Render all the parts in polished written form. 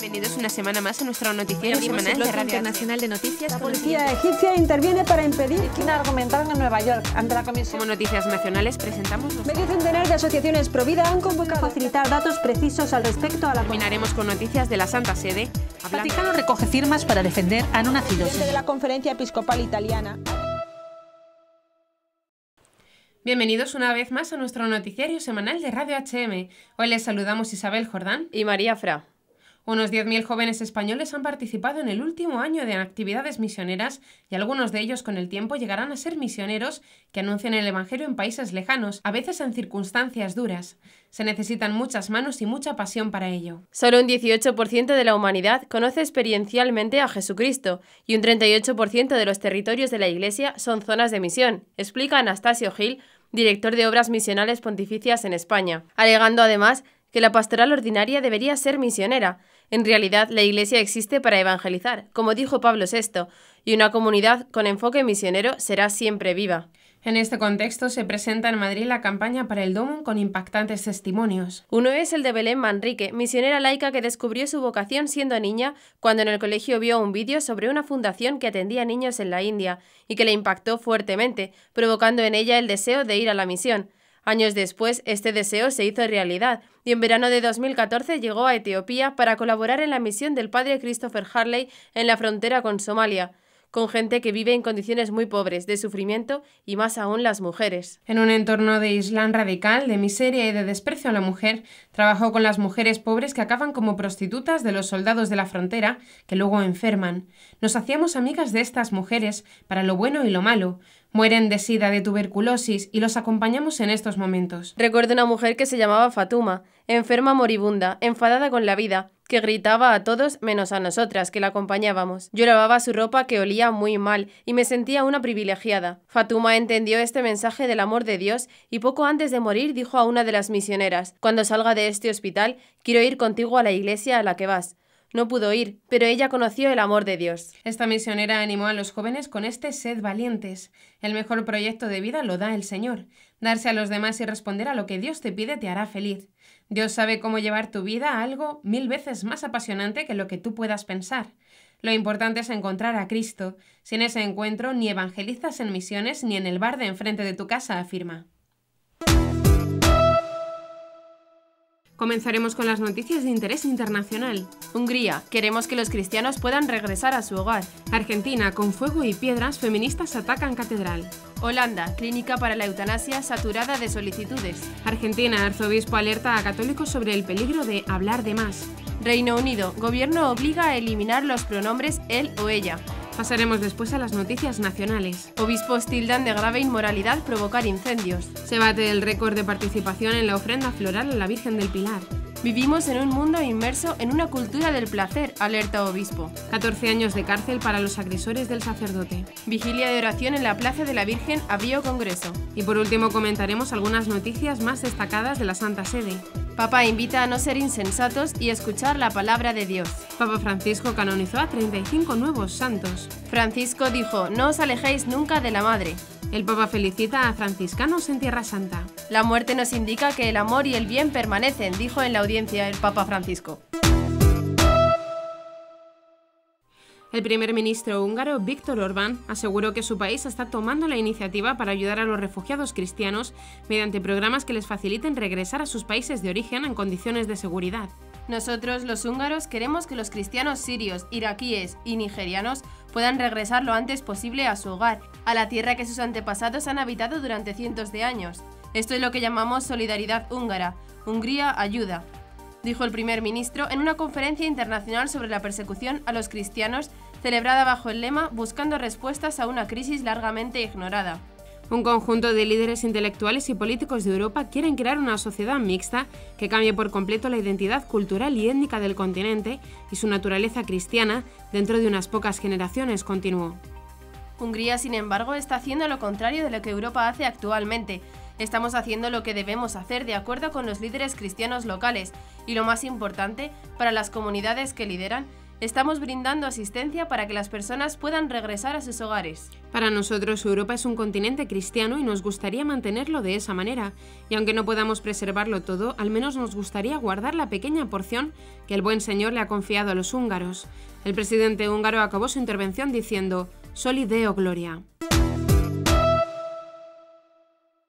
Bienvenidos una semana más a nuestro noticiero semanal de Radio Internacional de Noticias. La policía egipcia interviene para impedir que argumentaran en Nueva York ante la comisión. Como noticias nacionales presentamos Medio centenar de asociaciones pro vida han convocado a facilitar datos precisos al respecto a la Terminaremos con noticias de la Santa Sede. El Vaticano recoge firmas para defender a no nacidos. de la Conferencia Episcopal Italiana. Bienvenidos una vez más a nuestro noticiario semanal de Radio HM. Hoy les saludamos Isabel Jordán y María Fra. Unos 10.000 jóvenes españoles han participado en el último año de actividades misioneras y algunos de ellos con el tiempo llegarán a ser misioneros que anuncian el Evangelio en países lejanos, a veces en circunstancias duras. Se necesitan muchas manos y mucha pasión para ello. Solo un 18% de la humanidad conoce experiencialmente a Jesucristo y un 38% de los territorios de la Iglesia son zonas de misión, explica Anastasio Gil, director de Obras Misionales Pontificias en España, alegando además que la pastoral ordinaria debería ser misionera. En realidad, la Iglesia existe para evangelizar, como dijo Pablo VI, y una comunidad con enfoque misionero será siempre viva. En este contexto se presenta en Madrid la campaña para el DOMUN con impactantes testimonios. Uno es el de Belén Manrique, misionera laica que descubrió su vocación siendo niña cuando en el colegio vio un vídeo sobre una fundación que atendía a niños en la India y que le impactó fuertemente, provocando en ella el deseo de ir a la misión. Años después, este deseo se hizo realidad y en verano de 2014 llegó a Etiopía para colaborar en la misión del padre Christopher Harley en la frontera con Somalia, con gente que vive en condiciones muy pobres, de sufrimiento y más aún las mujeres. En un entorno de islam radical, de miseria y de desprecio a la mujer, trabajó con las mujeres pobres que acaban como prostitutas de los soldados de la frontera, que luego enferman. Nos hacíamos amigas de estas mujeres para lo bueno y lo malo. Mueren de sida, de tuberculosis y los acompañamos en estos momentos. Recuerdo una mujer que se llamaba Fatuma, enferma moribunda, enfadada con la vida, que gritaba a todos menos a nosotras, que la acompañábamos. Yo lavaba su ropa que olía muy mal y me sentía una privilegiada. Fatuma entendió este mensaje del amor de Dios y poco antes de morir dijo a una de las misioneras: «Cuando salga de este hospital, quiero ir contigo a la iglesia a la que vas». No pudo ir, pero ella conoció el amor de Dios. Esta misionera animó a los jóvenes con este «Sed valientes». El mejor proyecto de vida lo da el Señor. Darse a los demás y responder a lo que Dios te pide te hará feliz. Dios sabe cómo llevar tu vida a algo 1000 veces más apasionante que lo que tú puedas pensar. Lo importante es encontrar a Cristo. Sin ese encuentro ni evangelizas en misiones ni en el bar de enfrente de tu casa, afirma. Comenzaremos con las noticias de interés internacional. Hungría. Queremos que los cristianos puedan regresar a su hogar. Argentina. Con fuego y piedras, feministas atacan catedral. Holanda. Clínica para la eutanasia saturada de solicitudes. Argentina. Arzobispo alerta a católicos sobre el peligro de hablar de más. Reino Unido. Gobierno obliga a eliminar los pronombres él o ella. Pasaremos después a las noticias nacionales. Obispos tildan de grave inmoralidad provocar incendios. Se bate el récord de participación en la ofrenda floral a la Virgen del Pilar. Vivimos en un mundo inmerso en una cultura del placer, alerta obispo. 14 años de cárcel para los agresores del sacerdote. Vigilia de oración en la Plaza de la Virgen, abrió congreso. Y por último comentaremos algunas noticias más destacadas de la Santa Sede. Papa invita a no ser insensatos y escuchar la palabra de Dios. Papa Francisco canonizó a 35 nuevos santos. Francisco dijo: no os alejéis nunca de la Madre. El Papa felicita a franciscanos en Tierra Santa. La muerte nos indica que el amor y el bien permanecen, dijo en la audiencia el Papa Francisco. El primer ministro húngaro, Viktor Orbán, aseguró que su país está tomando la iniciativa para ayudar a los refugiados cristianos mediante programas que les faciliten regresar a sus países de origen en condiciones de seguridad. Nosotros, los húngaros, queremos que los cristianos sirios, iraquíes y nigerianos puedan regresar lo antes posible a su hogar, a la tierra que sus antepasados han habitado durante cientos de años. Esto es lo que llamamos solidaridad húngara. Hungría ayuda, dijo el primer ministro en una conferencia internacional sobre la persecución a los cristianos celebrada bajo el lema «Buscando respuestas a una crisis largamente ignorada». Un conjunto de líderes intelectuales y políticos de Europa quieren crear una sociedad mixta que cambie por completo la identidad cultural y étnica del continente y su naturaleza cristiana dentro de unas pocas generaciones, continuó. Hungría, sin embargo, está haciendo lo contrario de lo que Europa hace actualmente. Estamos haciendo lo que debemos hacer de acuerdo con los líderes cristianos locales y, lo más importante, para las comunidades que lideran, Estamos brindando asistencia para que las personas puedan regresar a sus hogares. Para nosotros, Europa es un continente cristiano y nos gustaría mantenerlo de esa manera. Y aunque no podamos preservarlo todo, al menos nos gustaría guardar la pequeña porción que el buen Señor le ha confiado a los húngaros. El presidente húngaro acabó su intervención diciendo: Soli Deo Gloria.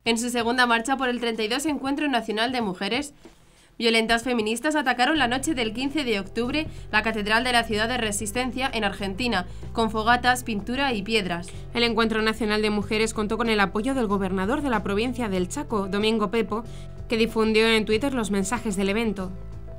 En su segunda marcha por el 32 Encuentro Nacional de Mujeres, violentas feministas atacaron la noche del 15 de octubre la Catedral de la Ciudad de Resistencia en Argentina, con fogatas, pintura y piedras. El Encuentro Nacional de Mujeres contó con el apoyo del gobernador de la provincia del Chaco, Domingo Pepo, que difundió en Twitter los mensajes del evento.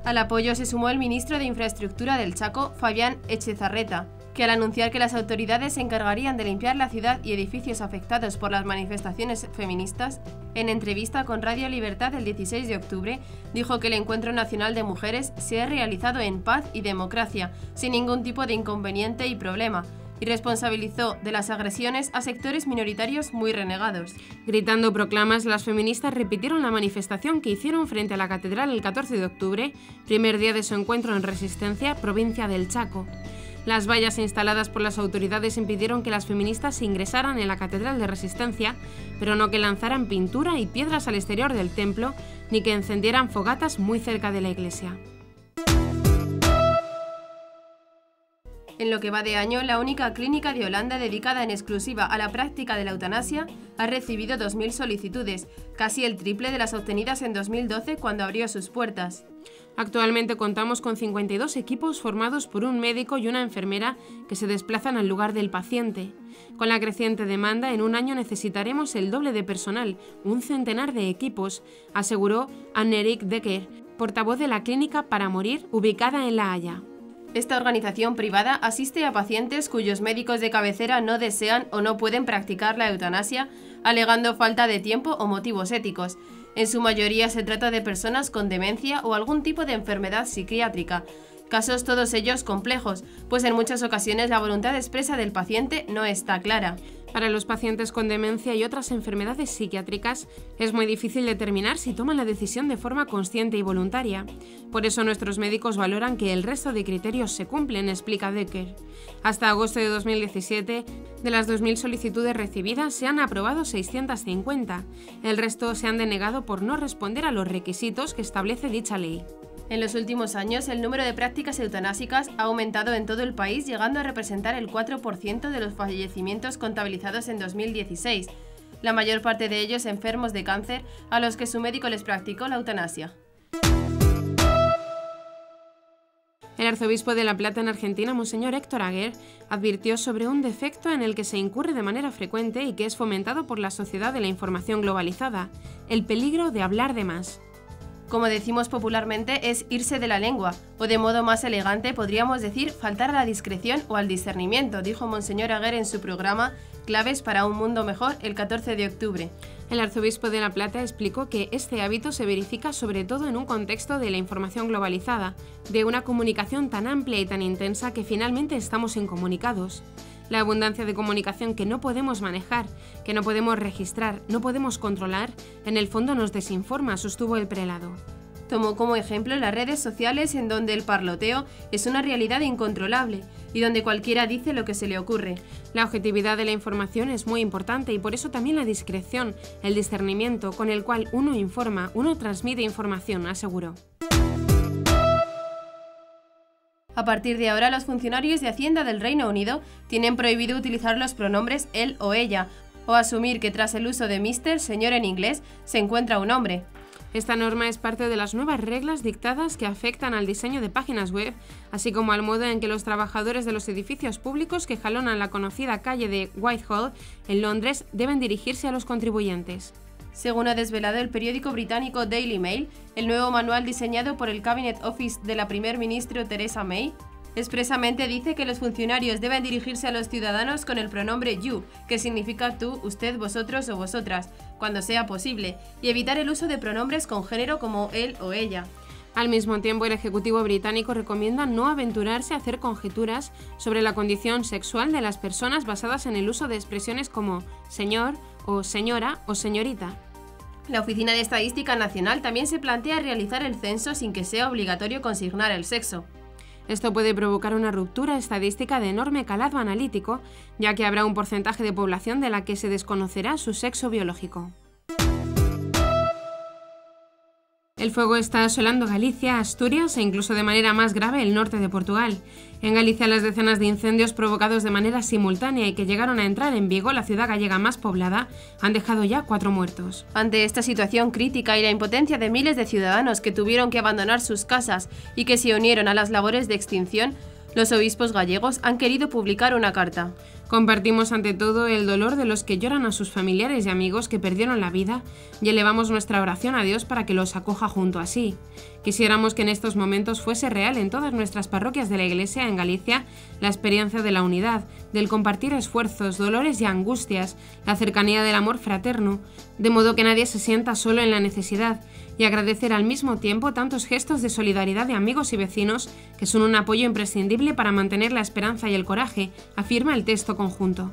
Al apoyo se sumó el ministro de Infraestructura del Chaco, Fabián Echezarreta, que al anunciar que las autoridades se encargarían de limpiar la ciudad y edificios afectados por las manifestaciones feministas, en entrevista con Radio Libertad el 16 de octubre, dijo que el Encuentro Nacional de Mujeres se ha realizado en paz y democracia, sin ningún tipo de inconveniente y problema, y responsabilizó de las agresiones a sectores minoritarios muy renegados. Gritando proclamas, las feministas repitieron la manifestación que hicieron frente a la catedral el 14 de octubre, primer día de su encuentro en Resistencia, provincia del Chaco. Las vallas instaladas por las autoridades impidieron que las feministas se ingresaran en la Catedral de Resistencia, pero no que lanzaran pintura y piedras al exterior del templo, ni que encendieran fogatas muy cerca de la iglesia. En lo que va de año, la única clínica de Holanda dedicada en exclusiva a la práctica de la eutanasia ha recibido 2.000 solicitudes, casi el triple de las obtenidas en 2012 cuando abrió sus puertas. Actualmente contamos con 52 equipos formados por un médico y una enfermera que se desplazan al lugar del paciente. Con la creciente demanda, en un año necesitaremos el doble de personal, un centenar de equipos, aseguró Anne-Erik Decker, portavoz de la Clínica para Morir, ubicada en La Haya. Esta organización privada asiste a pacientes cuyos médicos de cabecera no desean o no pueden practicar la eutanasia, alegando falta de tiempo o motivos éticos. En su mayoría se trata de personas con demencia o algún tipo de enfermedad psiquiátrica, casos todos ellos complejos, pues en muchas ocasiones la voluntad expresa del paciente no está clara. Para los pacientes con demencia y otras enfermedades psiquiátricas es muy difícil determinar si toman la decisión de forma consciente y voluntaria. Por eso nuestros médicos valoran que el resto de criterios se cumplen, explica Decker. Hasta agosto de 2017, de las 2.000 solicitudes recibidas se han aprobado 650. El resto se han denegado por no responder a los requisitos que establece dicha ley. En los últimos años, el número de prácticas eutanásicas ha aumentado en todo el país, llegando a representar el 4% de los fallecimientos contabilizados en 2016, la mayor parte de ellos enfermos de cáncer a los que su médico les practicó la eutanasia. El arzobispo de La Plata en Argentina, Monseñor Héctor Aguer, advirtió sobre un defecto en el que se incurre de manera frecuente y que es fomentado por la sociedad de la información globalizada: el peligro de hablar de más. Como decimos popularmente, es irse de la lengua, o de modo más elegante podríamos decir faltar a la discreción o al discernimiento, dijo Monseñor Aguer en su programa Claves para un Mundo Mejor el 14 de octubre. El arzobispo de La Plata explicó que este hábito se verifica sobre todo en un contexto de la información globalizada, de una comunicación tan amplia y tan intensa que finalmente estamos incomunicados. La abundancia de comunicación que no podemos manejar, que no podemos registrar, no podemos controlar, en el fondo nos desinforma, sostuvo el prelado. Tomó como ejemplo las redes sociales, en donde el parloteo es una realidad incontrolable y donde cualquiera dice lo que se le ocurre. La objetividad de la información es muy importante y por eso también la discreción, el discernimiento con el cual uno informa, uno transmite información, aseguró. A partir de ahora, los funcionarios de Hacienda del Reino Unido tienen prohibido utilizar los pronombres él o ella, o asumir que tras el uso de Mr., señor en inglés, se encuentra un hombre. Esta norma es parte de las nuevas reglas dictadas que afectan al diseño de páginas web, así como al modo en que los trabajadores de los edificios públicos que jalonan la conocida calle de Whitehall, en Londres, deben dirigirse a los contribuyentes. Según ha desvelado el periódico británico Daily Mail, el nuevo manual diseñado por el Cabinet Office de la Primer Ministro Theresa May expresamente dice que los funcionarios deben dirigirse a los ciudadanos con el pronombre you, que significa tú, usted, vosotros o vosotras, cuando sea posible, y evitar el uso de pronombres con género como él o ella. Al mismo tiempo, el Ejecutivo británico recomienda no aventurarse a hacer conjeturas sobre la condición sexual de las personas basadas en el uso de expresiones como señor o señora o señorita. La Oficina de Estadística Nacional también se plantea realizar el censo sin que sea obligatorio consignar el sexo. Esto puede provocar una ruptura estadística de enorme calado analítico, ya que habrá un porcentaje de población de la que se desconocerá su sexo biológico. El fuego está asolando Galicia, Asturias e incluso de manera más grave el norte de Portugal. En Galicia, las decenas de incendios provocados de manera simultánea y que llegaron a entrar en Vigo, la ciudad gallega más poblada, han dejado ya 4 muertos. Ante esta situación crítica y la impotencia de miles de ciudadanos que tuvieron que abandonar sus casas y que se unieron a las labores de extinción, los obispos gallegos han querido publicar una carta. Compartimos ante todo el dolor de los que lloran a sus familiares y amigos que perdieron la vida y elevamos nuestra oración a Dios para que los acoja junto a sí. Quisiéramos que en estos momentos fuese real en todas nuestras parroquias de la Iglesia en Galicia la experiencia de la unidad, del compartir esfuerzos, dolores y angustias, la cercanía del amor fraterno, de modo que nadie se sienta solo en la necesidad, y agradecer al mismo tiempo tantos gestos de solidaridad de amigos y vecinos que son un apoyo imprescindible para mantener la esperanza y el coraje, afirma el texto conjunto.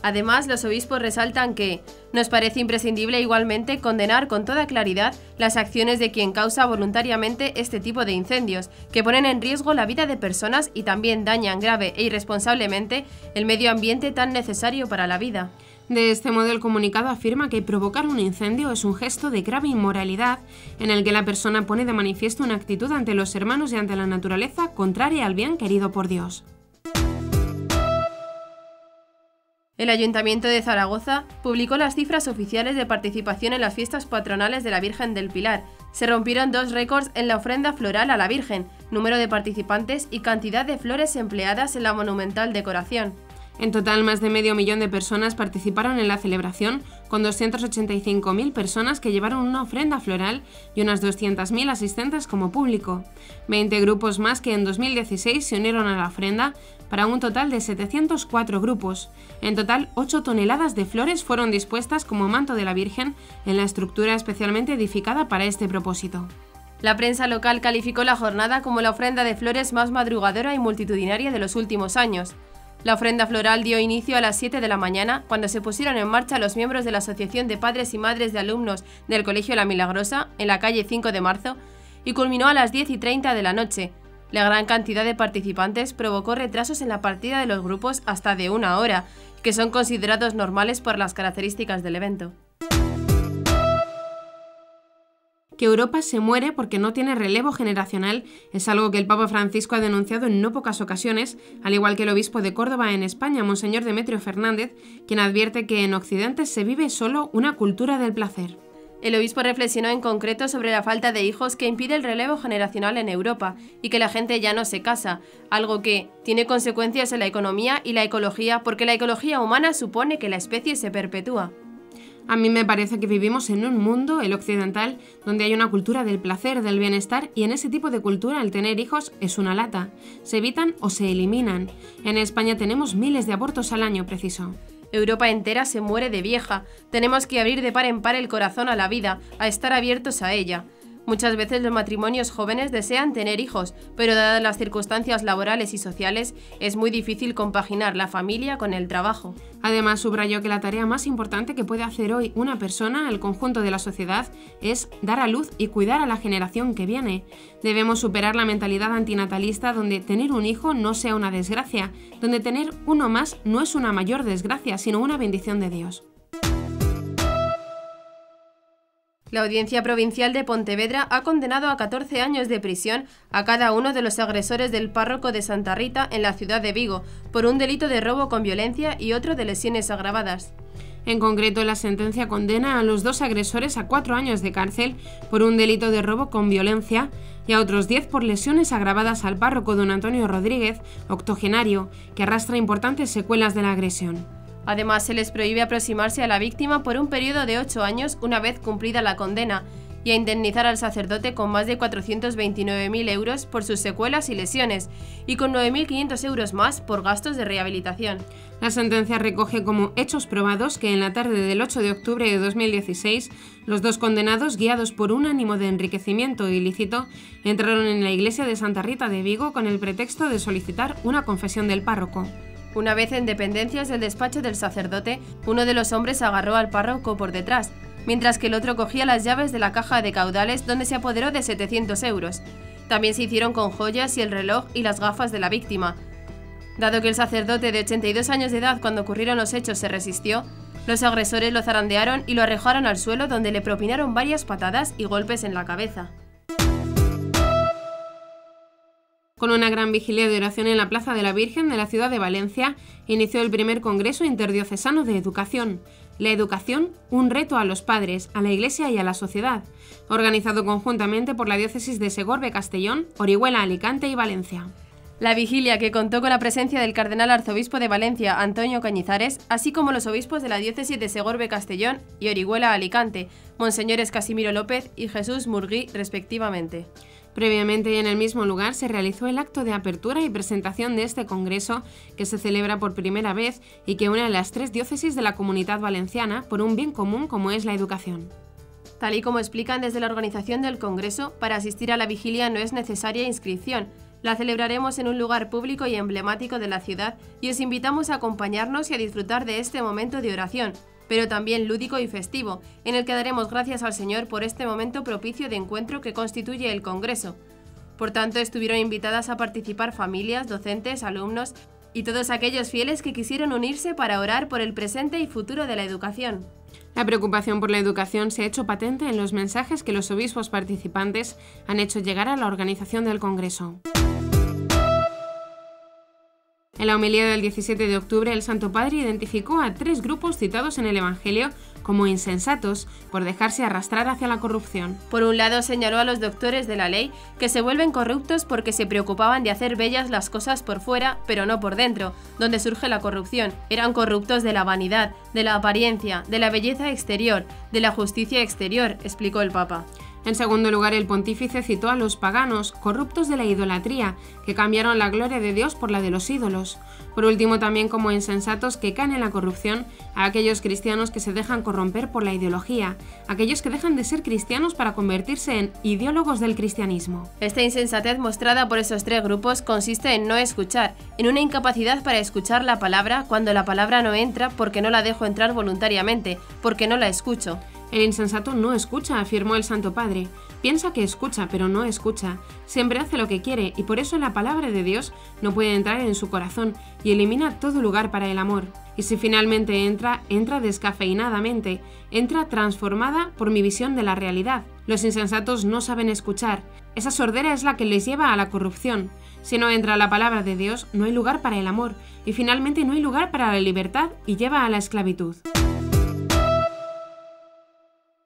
Además, los obispos resaltan que nos parece imprescindible igualmente condenar con toda claridad las acciones de quien causa voluntariamente este tipo de incendios, que ponen en riesgo la vida de personas y también dañan grave e irresponsablemente el medio ambiente tan necesario para la vida. De este modo, el comunicado afirma que provocar un incendio es un gesto de grave inmoralidad en el que la persona pone de manifiesto una actitud ante los hermanos y ante la naturaleza contraria al bien querido por Dios. El Ayuntamiento de Zaragoza publicó las cifras oficiales de participación en las fiestas patronales de la Virgen del Pilar. Se rompieron 2 récords en la ofrenda floral a la Virgen, número de participantes y cantidad de flores empleadas en la monumental decoración. En total, más de medio millón de personas participaron en la celebración, con 285.000 personas que llevaron una ofrenda floral y unas 200.000 asistentes como público. 20 grupos más que en 2016 se unieron a la ofrenda, para un total de 704 grupos. En total, 8 toneladas de flores fueron dispuestas como manto de la Virgen en la estructura especialmente edificada para este propósito. La prensa local calificó la jornada como la ofrenda de flores más madrugadora y multitudinaria de los últimos años. La ofrenda floral dio inicio a las 7 de la mañana, cuando se pusieron en marcha los miembros de la Asociación de Padres y Madres de Alumnos del Colegio La Milagrosa, en la calle 5 de marzo, y culminó a las 10:30 de la noche. La gran cantidad de participantes provocó retrasos en la partida de los grupos hasta de 1 hora, que son considerados normales por las características del evento. Que Europa se muere porque no tiene relevo generacional es algo que el Papa Francisco ha denunciado en no pocas ocasiones, al igual que el obispo de Córdoba en España, Monseñor Demetrio Fernández, quien advierte que en Occidente se vive solo una cultura del placer. El obispo reflexionó en concreto sobre la falta de hijos que impide el relevo generacional en Europa y que la gente ya no se casa, algo que tiene consecuencias en la economía y la ecología porque la ecología humana supone que la especie se perpetúa. A mí me parece que vivimos en un mundo, el occidental, donde hay una cultura del placer, del bienestar, y en ese tipo de cultura el tener hijos es una lata. Se evitan o se eliminan. En España tenemos miles de abortos al año, preciso. Europa entera se muere de vieja. Tenemos que abrir de par en par el corazón a la vida, a estar abiertos a ella. Muchas veces los matrimonios jóvenes desean tener hijos, pero dadas las circunstancias laborales y sociales, es muy difícil compaginar la familia con el trabajo. Además, subrayó que la tarea más importante que puede hacer hoy una persona, el conjunto de la sociedad, es dar a luz y cuidar a la generación que viene. Debemos superar la mentalidad antinatalista donde tener un hijo no sea una desgracia, donde tener uno más no es una mayor desgracia, sino una bendición de Dios. La Audiencia Provincial de Pontevedra ha condenado a 14 años de prisión a cada uno de los agresores del párroco de Santa Rita en la ciudad de Vigo, por un delito de robo con violencia y otro de lesiones agravadas. En concreto, la sentencia condena a los 2 agresores a 4 años de cárcel por un delito de robo con violencia y a otros 10 por lesiones agravadas al párroco don Antonio Rodríguez, octogenario, que arrastra importantes secuelas de la agresión. Además, se les prohíbe aproximarse a la víctima por un periodo de 8 años una vez cumplida la condena y a indemnizar al sacerdote con más de 429.000 euros por sus secuelas y lesiones y con 9.500 euros más por gastos de rehabilitación. La sentencia recoge como hechos probados que en la tarde del 8 de octubre de 2016 los 2 condenados, guiados por un ánimo de enriquecimiento ilícito, entraron en la iglesia de Santa Rita de Vigo con el pretexto de solicitar una confesión del párroco. Una vez en dependencias del despacho del sacerdote, uno de los hombres agarró al párroco por detrás, mientras que el otro cogía las llaves de la caja de caudales donde se apoderó de 700 euros. También se hicieron con joyas y el reloj y las gafas de la víctima. Dado que el sacerdote de 82 años de edad cuando ocurrieron los hechos se resistió, los agresores lo zarandearon y lo arrojaron al suelo, donde le propinaron varias patadas y golpes en la cabeza. Con una gran vigilia de oración en la Plaza de la Virgen de la ciudad de Valencia, inició el primer Congreso Interdiocesano de Educación. La educación, un reto a los padres, a la Iglesia y a la sociedad, organizado conjuntamente por la diócesis de Segorbe-Castellón, Orihuela, Alicante y Valencia. La vigilia, que contó con la presencia del cardenal arzobispo de Valencia, Antonio Cañizares, así como los obispos de la diócesis de Segorbe-Castellón y Orihuela, Alicante, monseñores Casimiro López y Jesús Murguí, respectivamente. Previamente y en el mismo lugar se realizó el acto de apertura y presentación de este congreso, que se celebra por primera vez y que une a las 3 diócesis de la Comunidad Valenciana por un bien común como es la educación. Tal y como explican desde la organización del congreso, para asistir a la vigilia no es necesaria inscripción. La celebraremos en un lugar público y emblemático de la ciudad y os invitamos a acompañarnos y a disfrutar de este momento de oración, pero también lúdico y festivo, en el que daremos gracias al Señor por este momento propicio de encuentro que constituye el Congreso. Por tanto, estuvieron invitadas a participar familias, docentes, alumnos y todos aquellos fieles que quisieron unirse para orar por el presente y futuro de la educación. La preocupación por la educación se ha hecho patente en los mensajes que los obispos participantes han hecho llegar a la organización del Congreso. En la homilía del 17 de octubre, el Santo Padre identificó a 3 grupos citados en el Evangelio como insensatos por dejarse arrastrar hacia la corrupción. Por un lado, señaló a los doctores de la ley que se vuelven corruptos porque se preocupaban de hacer bellas las cosas por fuera, pero no por dentro, donde surge la corrupción. Eran corruptos de la vanidad, de la apariencia, de la belleza exterior, de la justicia exterior, explicó el Papa. En segundo lugar, el pontífice citó a los paganos, corruptos de la idolatría, que cambiaron la gloria de Dios por la de los ídolos. Por último, también como insensatos que caen en la corrupción, a aquellos cristianos que se dejan corromper por la ideología, aquellos que dejan de ser cristianos para convertirse en ideólogos del cristianismo. Esta insensatez mostrada por esos 3 grupos consiste en no escuchar, en una incapacidad para escuchar la palabra cuando la palabra no entra porque no la dejo entrar voluntariamente, porque no la escucho. El insensato no escucha, afirmó el Santo Padre. Piensa que escucha, pero no escucha. Siempre hace lo que quiere y por eso la palabra de Dios no puede entrar en su corazón y elimina todo lugar para el amor. Y si finalmente entra, entra descafeinadamente, entra transformada por mi visión de la realidad. Los insensatos no saben escuchar. Esa sordera es la que les lleva a la corrupción. Si no entra la palabra de Dios, no hay lugar para el amor y finalmente no hay lugar para la libertad y lleva a la esclavitud.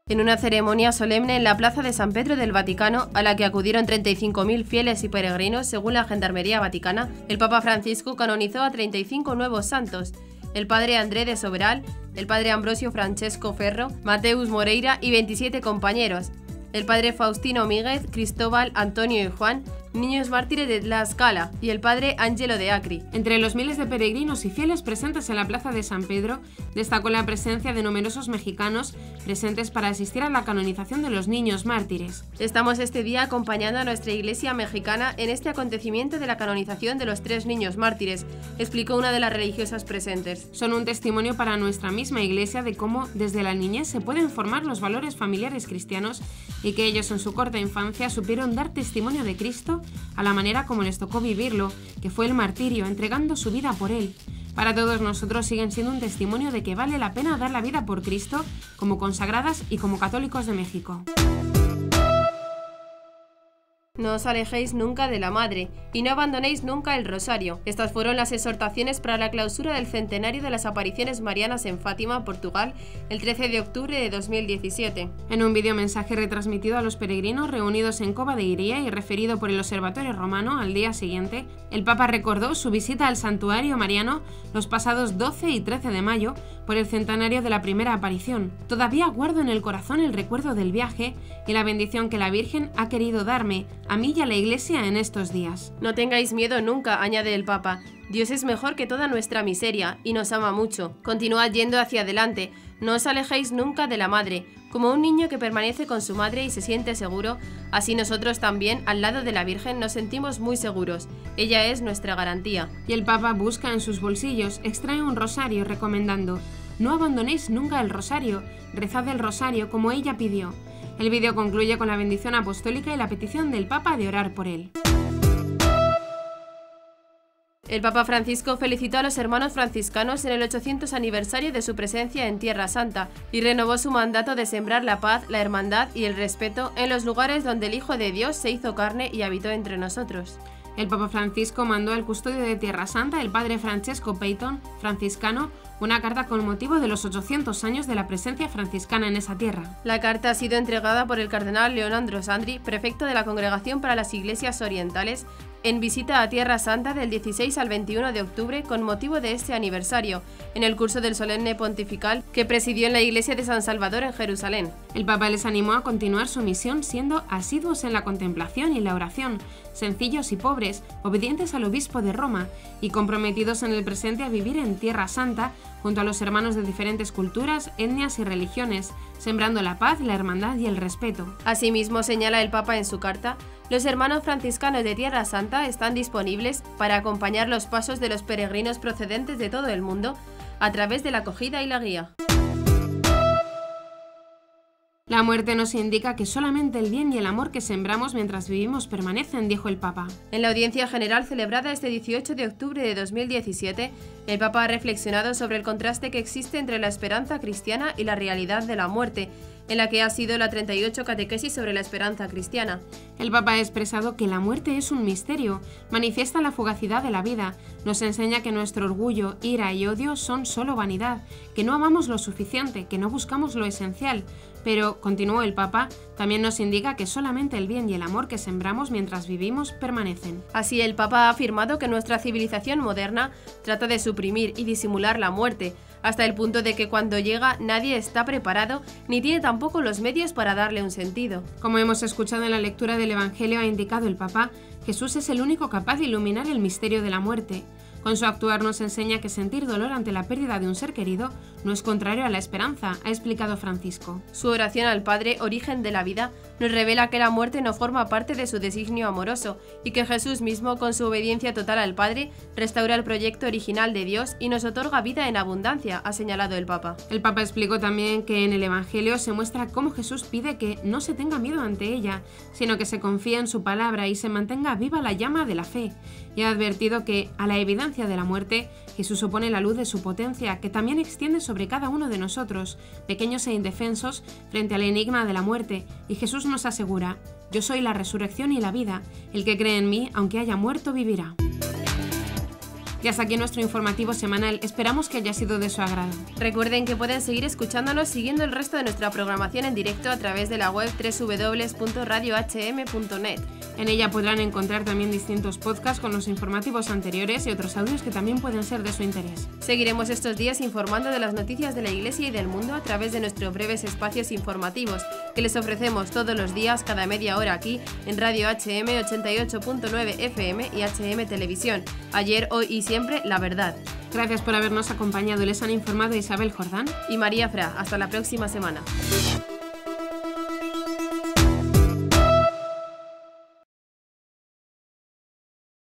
En una ceremonia solemne en la Plaza de San Pedro del Vaticano, a la que acudieron 35.000 fieles y peregrinos según la Gendarmería Vaticana, el Papa Francisco canonizó a 35 nuevos santos: el Padre André de Soberal, el Padre Ambrosio Francesco Ferro, Mateus Moreira y 27 compañeros, el Padre Faustino Míguez, Cristóbal, Antonio y Juan, niños mártires de Tlaxcala, y el Padre Ángelo de Acri. Entre los miles de peregrinos y fieles presentes en la Plaza de San Pedro, destacó la presencia de numerosos mexicanos presentes para asistir a la canonización de los niños mártires. Estamos este día acompañando a nuestra Iglesia mexicana en este acontecimiento de la canonización de los 3 niños mártires, explicó una de las religiosas presentes. Son un testimonio para nuestra misma Iglesia de cómo desde la niñez se pueden formar los valores familiares cristianos y que ellos en su corta infancia supieron dar testimonio de Cristo a la manera como les tocó vivirlo, que fue el martirio, entregando su vida por él. Para todos nosotros siguen siendo un testimonio de que vale la pena dar la vida por Cristo como consagradas y como católicos de México. No os alejéis nunca de la Madre, y no abandonéis nunca el rosario. Estas fueron las exhortaciones para la clausura del centenario de las apariciones marianas en Fátima, Portugal, el 13 de octubre de 2017. En un videomensaje retransmitido a los peregrinos reunidos en Cova de Iría y referido por el Observatorio Romano al día siguiente, el Papa recordó su visita al santuario mariano los pasados 12 y 13 de mayo por el centenario de la primera aparición. Todavía guardo en el corazón el recuerdo del viaje y la bendición que la Virgen ha querido darme, a mí y a la Iglesia en estos días. No tengáis miedo nunca, añade el Papa. Dios es mejor que toda nuestra miseria y nos ama mucho. Continuad yendo hacia adelante. No os alejéis nunca de la Madre. Como un niño que permanece con su madre y se siente seguro, así nosotros también, al lado de la Virgen, nos sentimos muy seguros. Ella es nuestra garantía. Y el Papa busca en sus bolsillos, extrae un rosario recomendando: no abandonéis nunca el rosario, rezad el rosario como ella pidió. El vídeo concluye con la bendición apostólica y la petición del Papa de orar por él. El Papa Francisco felicitó a los hermanos franciscanos en el 800 aniversario de su presencia en Tierra Santa y renovó su mandato de sembrar la paz, la hermandad y el respeto en los lugares donde el Hijo de Dios se hizo carne y habitó entre nosotros. El Papa Francisco mandó al custodio de Tierra Santa, el padre Francesco Peyton, franciscano, una carta con motivo de los 800 años de la presencia franciscana en esa tierra. La carta ha sido entregada por el cardenal Leonardo Sandri, prefecto de la Congregación para las Iglesias Orientales, en visita a Tierra Santa del 16 al 21 de octubre con motivo de este aniversario, en el curso del solemne pontifical que presidió en la iglesia de San Salvador en Jerusalén. El Papa les animó a continuar su misión siendo asiduos en la contemplación y la oración, sencillos y pobres, obedientes al obispo de Roma y comprometidos en el presente a vivir en Tierra Santa junto a los hermanos de diferentes culturas, etnias y religiones, sembrando la paz, la hermandad y el respeto. Asimismo, señala el Papa en su carta, los hermanos franciscanos de Tierra Santa están disponibles para acompañar los pasos de los peregrinos procedentes de todo el mundo a través de la acogida y la guía. La muerte nos indica que solamente el bien y el amor que sembramos mientras vivimos permanecen, dijo el Papa. En la audiencia general celebrada este 18 de octubre de 2017, el Papa ha reflexionado sobre el contraste que existe entre la esperanza cristiana y la realidad de la muerte, en la que ha sido la 38 catequesis sobre la esperanza cristiana. El Papa ha expresado que la muerte es un misterio, manifiesta la fugacidad de la vida, nos enseña que nuestro orgullo, ira y odio son solo vanidad, que no amamos lo suficiente, que no buscamos lo esencial. Pero, continuó el Papa, también nos indica que solamente el bien y el amor que sembramos mientras vivimos permanecen. Así, el Papa ha afirmado que nuestra civilización moderna trata de suprimir y disimular la muerte, hasta el punto de que cuando llega nadie está preparado ni tiene tampoco los medios para darle un sentido. Como hemos escuchado en la lectura del Evangelio, ha indicado el Papa, Jesús es el único capaz de iluminar el misterio de la muerte. Con su actuar nos enseña que sentir dolor ante la pérdida de un ser querido no es contrario a la esperanza, ha explicado Francisco. Su oración al Padre, origen de la vida, nos revela que la muerte no forma parte de su designio amoroso y que Jesús mismo, con su obediencia total al Padre, restaura el proyecto original de Dios y nos otorga vida en abundancia, ha señalado el Papa. El Papa explicó también que en el Evangelio se muestra cómo Jesús pide que no se tenga miedo ante ella, sino que se confíe en su palabra y se mantenga viva la llama de la fe. Y ha advertido que, a la evidencia de la muerte, Jesús opone la luz de su potencia, que también extiende sobre cada uno de nosotros, pequeños e indefensos, frente al enigma de la muerte, y Jesús nos asegura: yo soy la resurrección y la vida, el que cree en mí, aunque haya muerto, vivirá. Y hasta aquí nuestro informativo semanal, esperamos que haya sido de su agrado. Recuerden que pueden seguir escuchándonos siguiendo el resto de nuestra programación en directo a través de la web www.radiohm.net. En ella podrán encontrar también distintos podcasts con los informativos anteriores y otros audios que también pueden ser de su interés. Seguiremos estos días informando de las noticias de la Iglesia y del mundo a través de nuestros breves espacios informativos que les ofrecemos todos los días, cada media hora aquí en Radio HM 88.9 FM y HM Televisión. Ayer, hoy y siempre, la verdad. Gracias por habernos acompañado. Les han informado Isabel Jordán y María Fra. Hasta la próxima semana.